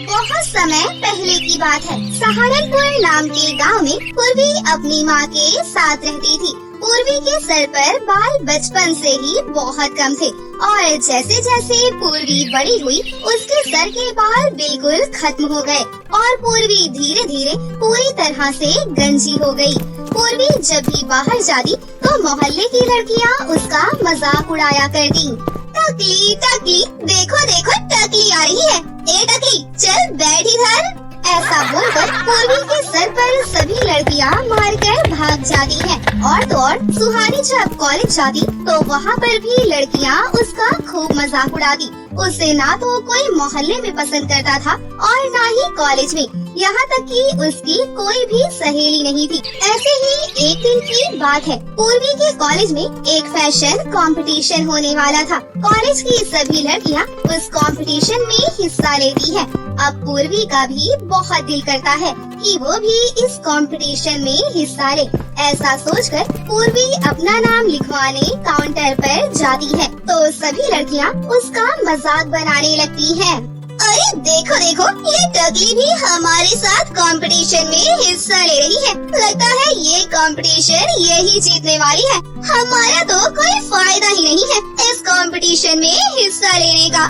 बहुत समय पहले की बात है। सहारनपुर नाम के गांव में पूर्वी अपनी माँ के साथ रहती थी। पूर्वी के सर पर बाल बचपन से ही बहुत कम थे और जैसे जैसे पूर्वी बड़ी हुई उसके सर के बाल बिल्कुल खत्म हो गए और पूर्वी धीरे धीरे पूरी तरह से गंजी हो गई। पूर्वी जब भी बाहर जाती तो मोहल्ले की लड़कियाँ उसका मजाक उड़ाया करती। टकली टकली, देखो देखो टकली आ रही है। ए टकली, चल बैठ इधर। ऐसा बोलकर पूर्वी के सर पर सभी लड़कियाँ मारकर भाग जाती हैं। और तो और सुहानी जब कॉलेज जाती तो वहाँ पर भी लड़कियाँ उसका खूब मजाक उड़ाती। उसे ना तो कोई मोहल्ले में पसंद करता था और ना ही कॉलेज में, यहाँ तक कि उसकी कोई भी सहेली नहीं थी। ऐसे ही एक दिन की बात है, पूर्वी के कॉलेज में एक फैशन कंपटीशन होने वाला था। कॉलेज की सभी लड़कियाँ उस कंपटीशन में हिस्सा लेती हैं। अब पूर्वी का भी बहुत दिल करता है कि वो भी इस कंपटीशन में हिस्सा ले। ऐसा सोचकर पूर्वी अपना नाम लिखवाने काउंटर पर जाती है तो सभी लड़कियाँ उसका मजाक बनाने लगती हैं। अरे देखो देखो, ये टकली भी हमारे साथ कंपटीशन में हिस्सा ले रही है। लगता है ये कंपटीशन यही जीतने वाली है। हमारा तो कोई फायदा ही नहीं है इस कंपटीशन में हिस्सा लेने का।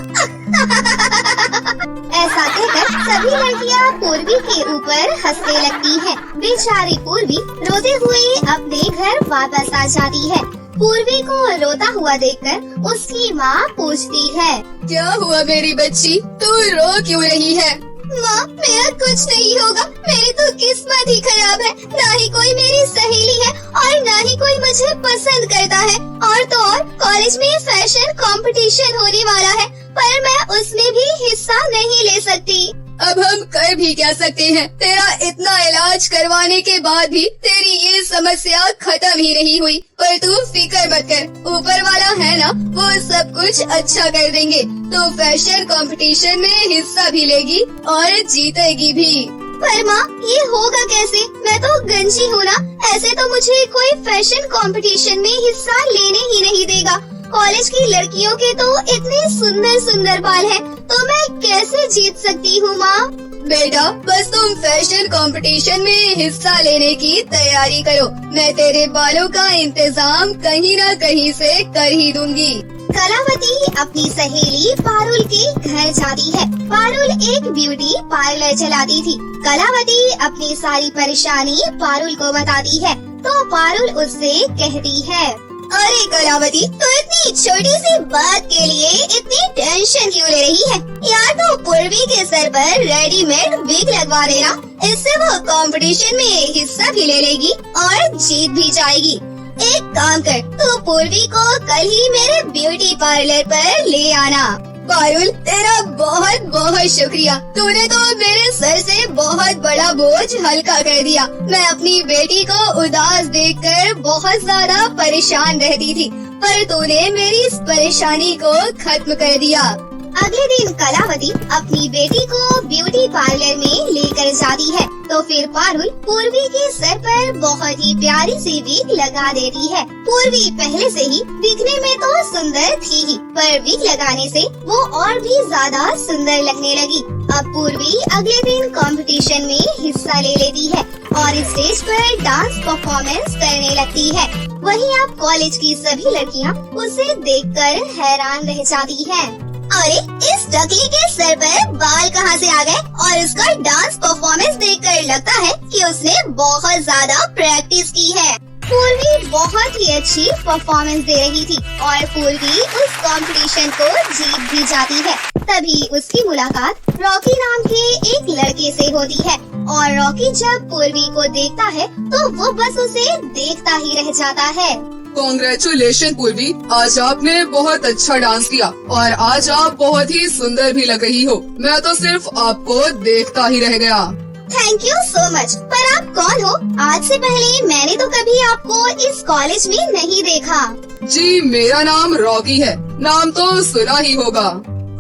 ऐसा कहकर सभी लड़कियाँ पूर्वी के ऊपर हंसने लगती हैं। बेचारी पूर्वी रोते हुए अपने घर वापस आ जाती है। पूर्वी को रोता हुआ देखकर उसकी माँ पूछती है, क्या हुआ मेरी बच्ची, तू रो क्यों रही है? माँ, मेरा कुछ नहीं होगा। मेरी तो किस्मत ही खराब है। ना ही कोई मेरी सहेली है और ना ही कोई मुझे पसंद करता है। और तो और कॉलेज में फैशन कंपटीशन होने वाला है, पर मैं उसमें भी हिस्सा नहीं ले सकती। अब हम कर भी क्या सकते हैं? तेरा इतना इलाज करवाने के बाद भी तेरी ये समस्या खत्म ही नहीं हुई। पर तू फिक्र मत कर, ऊपर वाला है ना, वो सब कुछ अच्छा कर देंगे। तो फैशन कंपटीशन में हिस्सा भी लेगी और जीतेगी भी। पर माँ, ये होगा कैसे? मैं तो गंजी हूँ ना। ऐसे तो मुझे कोई फैशन कंपटीशन में हिस्सा लेने ही नहीं देगा। कॉलेज की लड़कियों के तो इतने सुंदर सुंदर बाल हैं, तो मैं कैसे जीत सकती हूँ माँ? बेटा, बस तुम फैशन कंपटीशन में हिस्सा लेने की तैयारी करो। मैं तेरे बालों का इंतजाम कहीं न कहीं से कर ही दूंगी। कलावती अपनी सहेली पारुल के घर जाती है। पारुल एक ब्यूटी पार्लर चलाती थी। कलावती अपनी सारी परेशानी पारुल को बताती है तो पारुल उससे कहती है, अरे कलावती, तो इतनी छोटी सी बात के लिए इतनी टेंशन क्यों ले रही है? यार तो पूर्वी के सर पर रेडीमेड विग लगवा देना, इससे वो कंपटीशन में हिस्सा भी ले लेगी और जीत भी जाएगी। एक काम कर, तू पूर्वी को कल ही मेरे ब्यूटी पार्लर पर ले आना। पारुल, तेरा बहुत बहुत शुक्रिया। तूने तो मेरे सर से बहुत बड़ा बोझ हल्का कर दिया। मैं अपनी बेटी को उदास देखकर बहुत ज्यादा परेशान रहती थी, पर तूने मेरी इस परेशानी को खत्म कर दिया। अगले दिन कलावती अपनी बेटी को ब्यूटी पार्लर में लेकर जाती है तो फिर पारुल पूर्वी के सर पर बहुत ही प्यारी सी विग लगा देती है। पूर्वी पहले से ही दिखने में तो सुंदर थी ही, पर विग लगाने से वो और भी ज्यादा सुंदर लगने लगी। अब पूर्वी अगले दिन कंपटीशन में हिस्सा ले लेती है और स्टेज पर डांस परफॉर्मेंस करने लगती है। वहीं अब कॉलेज की सभी लड़कियाँ उसे देखकर हैरान रह जाती हैं। अरे इस टकली के सर पर बाल कहाँ से आ गए? और इसका डांस परफॉर्मेंस देखकर लगता है कि उसने बहुत ज्यादा प्रैक्टिस की है। पूर्वी बहुत ही अच्छी परफॉर्मेंस दे रही थी और पूर्वी उस कंपटीशन को जीत भी जाती है। तभी उसकी मुलाकात रॉकी नाम के एक लड़के से होती है और रॉकी जब पूर्वी को देखता है तो वो बस उसे देखता ही रह जाता है। कांग्रेचुलेशन पूर्वी, आज आपने बहुत अच्छा डांस किया और आज आप बहुत ही सुंदर भी लग रही हो। मैं तो सिर्फ आपको देखता ही रह गया। Thank you so much. पर आप कौन हो? आज से पहले मैंने तो कभी आपको इस कॉलेज में नहीं देखा। जी, मेरा नाम रॉकी है। नाम तो सुना ही होगा।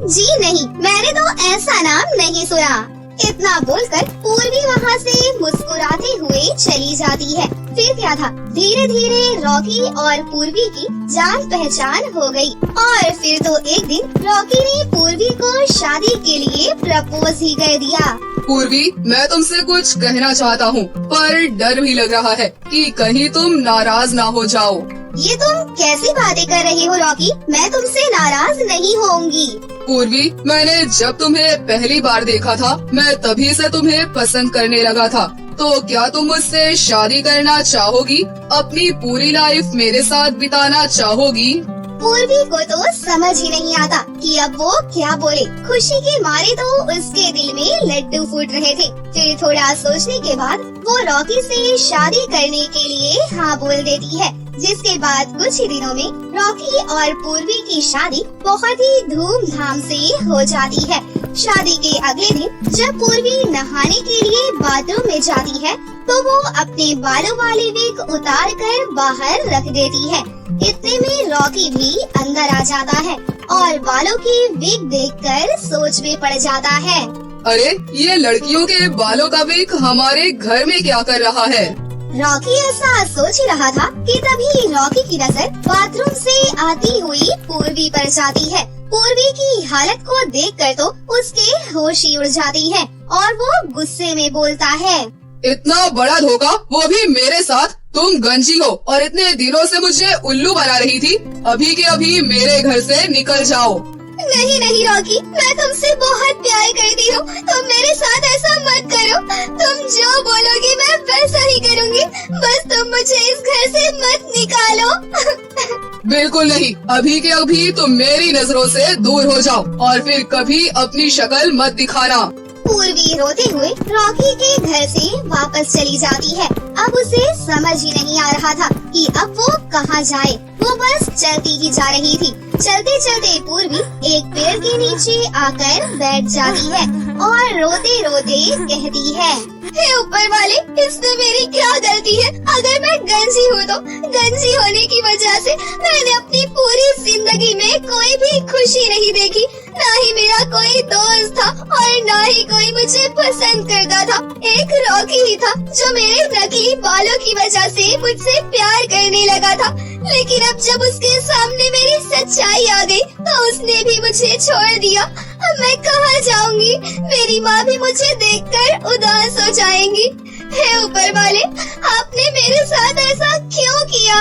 जी नहीं, मैंने तो ऐसा नाम नहीं सुना। इतना बोलकर पूर्वी वहाँ से मुस्कुराते हुए चली जाती है। फिर क्या था, धीरे धीरे रॉकी और पूर्वी की जान पहचान हो गई। और फिर तो एक दिन रॉकी ने पूर्वी को शादी के लिए प्रपोज ही कर दिया। पूर्वी, मैं तुमसे कुछ कहना चाहता हूँ, पर डर भी लग रहा है कि कहीं तुम नाराज ना हो जाओ। ये तुम कैसी बातें कर रहे हो रॉकी? मैं तुमसे नाराज नहीं होंगी। पूर्वी, मैंने जब तुम्हें पहली बार देखा था, मैं तभी से तुम्हें पसंद करने लगा था। तो क्या तुम मुझसे शादी करना चाहोगी? अपनी पूरी लाइफ मेरे साथ बिताना चाहोगी? पूर्वी को तो समझ ही नहीं आता कि अब वो क्या बोले। खुशी के मारे तो उसके दिल में लड्डू फूट रहे थे। फिर थोड़ा सोचने के बाद वो रॉकी से शादी करने के लिए हाँ बोल देती है, जिसके बाद कुछ ही दिनों में रॉकी और पूर्वी की शादी बहुत ही धूमधाम से हो जाती है। शादी के अगले दिन जब पूर्वी नहाने के लिए बाथरूम में जाती है तो वो अपने बालों वाली विग उतार कर बाहर रख देती है। इतने में रॉकी भी अंदर आ जाता है और बालों की विग देखकर सोच में पड़ जाता है। अरे, ये लड़कियों के बालों का विग हमारे घर में क्या कर रहा है? रॉकी ऐसा सोच ही रहा था कि तभी रॉकी की नजर बाथरूम से आती हुई पूर्वी पर जाती है। पूर्वी की हालत को देखकर तो उसके होश ही उड़ जाती है और वो गुस्से में बोलता है, इतना बड़ा धोखा, वो भी मेरे साथ? तुम गंजी हो और इतने दिनों से मुझे उल्लू बना रही थी। अभी के अभी मेरे घर से निकल जाओ। नहीं नहीं रॉकी, मैं तुमसे बहुत प्यार करती हूँ, तुम मेरे साथ ऐसा मत करो। तुम जो बोलोगी मैं वैसा ही करूँगी, बस तुम मुझे इस घर से मत निकालो। बिल्कुल नहीं, अभी के अभी तुम मेरी नजरों से दूर हो जाओ और फिर कभी अपनी शक्ल मत दिखाना। पूर्वी रोते हुए रॉकी के घर से वापस चली जाती है। अब उसे समझ ही नहीं आ रहा था कि अब वो कहाँ जाए। वो बस चलती ही जा रही थी। चलते चलते पूर्वी एक पेड़ के नीचे आकर बैठ जाती है और रोते रोते कहती है, हे ऊपर वाले, इसमें मेरी क्या गलती है? अगर मैं गंजी हूँ तो गंजी होने की वजह से मैंने अपनी पूरी जिंदगी में कोई भी खुशी नहीं देखी। ना ही मेरा कोई दोस्त था और ना ही कोई मुझे पसंद करता था। एक रॉकी ही था जो मेरे नकली बालों की वजह से मुझसे प्यार करने लगा था। लेकिन अब जब उसके सामने मेरी सच्चाई आ गई तो उसने भी मुझे छोड़ दिया। अब मैं कहाँ जाऊंगी? मेरी माँ भी मुझे देखकर उदास हो जाएंगी। हे ऊपर वाले, आपने मेरे साथ ऐसा क्यों किया?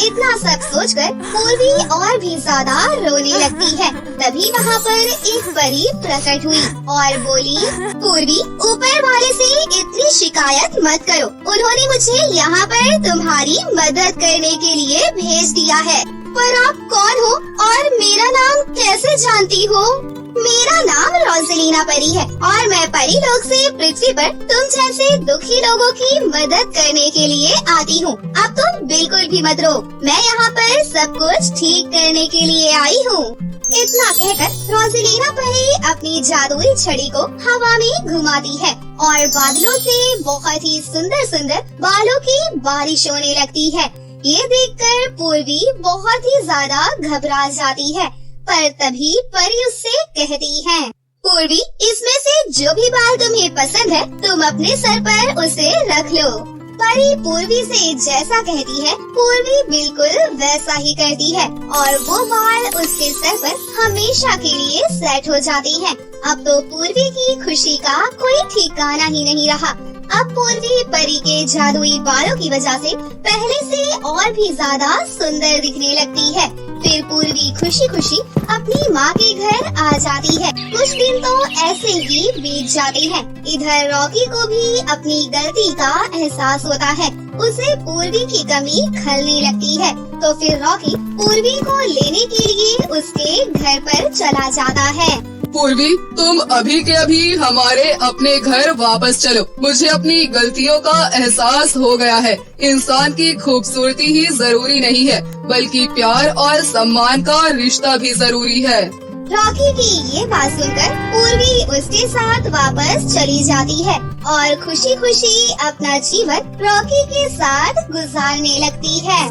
इतना सब सोचकर पूर्वी और भी ज्यादा रोने लगती है। तभी वहाँ पर एक परी प्रकट हुई और बोली, पूर्वी, ऊपर वाले से इतनी शिकायत मत करो। उन्होंने मुझे यहाँ पर तुम्हारी मदद करने के लिए भेज दिया है। पर आप कौन हो और मेरा नाम कैसे जानती हो? मेरा नाम रोज़ेलिना परी है और मैं परी लोक से पृथ्वी पर तुम जैसे दुखी लोगों की मदद करने के लिए आती हूँ। अब तुम बिल्कुल भी मत रो, मैं यहाँ पर सब कुछ ठीक करने के लिए आई हूँ। इतना कहकर रोज़ेलिना परी अपनी जादुई छड़ी को हवा में घुमाती है और बादलों से बहुत ही सुंदर सुंदर बालों की बारिश होने लगती है। ये देखकर पूर्वी बहुत ही ज्यादा घबरा जाती है। पर तभी परी उससे कहती है, पूर्वी, इसमें से जो भी बाल तुम्हें पसंद है तुम अपने सर पर उसे रख लो। परी पूर्वी से जैसा कहती है पूर्वी बिल्कुल वैसा ही करती है और वो बाल उसके सर पर हमेशा के लिए सेट हो जाती हैं। अब तो पूर्वी की खुशी का कोई ठिकाना ही नहीं रहा। अब पूर्वी परी के जादुई बालों की वजह से पहले से और भी ज्यादा सुंदर दिखने लगती है। फिर पूर्वी खुशी खुशी अपनी माँ के घर आ जाती है। कुछ दिन तो ऐसे ही बीत जाते हैं। इधर रॉकी को भी अपनी गलती का एहसास होता है। उसे पूर्वी की कमी खलने लगती है। तो फिर रॉकी पूर्वी को लेने के लिए उसके घर पर चला जाता है। पूर्वी, तुम अभी के अभी हमारे अपने घर वापस चलो। मुझे अपनी गलतियों का एहसास हो गया है। इंसान की खूबसूरती ही जरूरी नहीं है, बल्कि प्यार और सम्मान का रिश्ता भी जरूरी है। रॉकी की ये बात सुनकर पूर्वी उसके साथ वापस चली जाती है और खुशी खुशी अपना जीवन रॉकी के साथ गुजारने लगती है।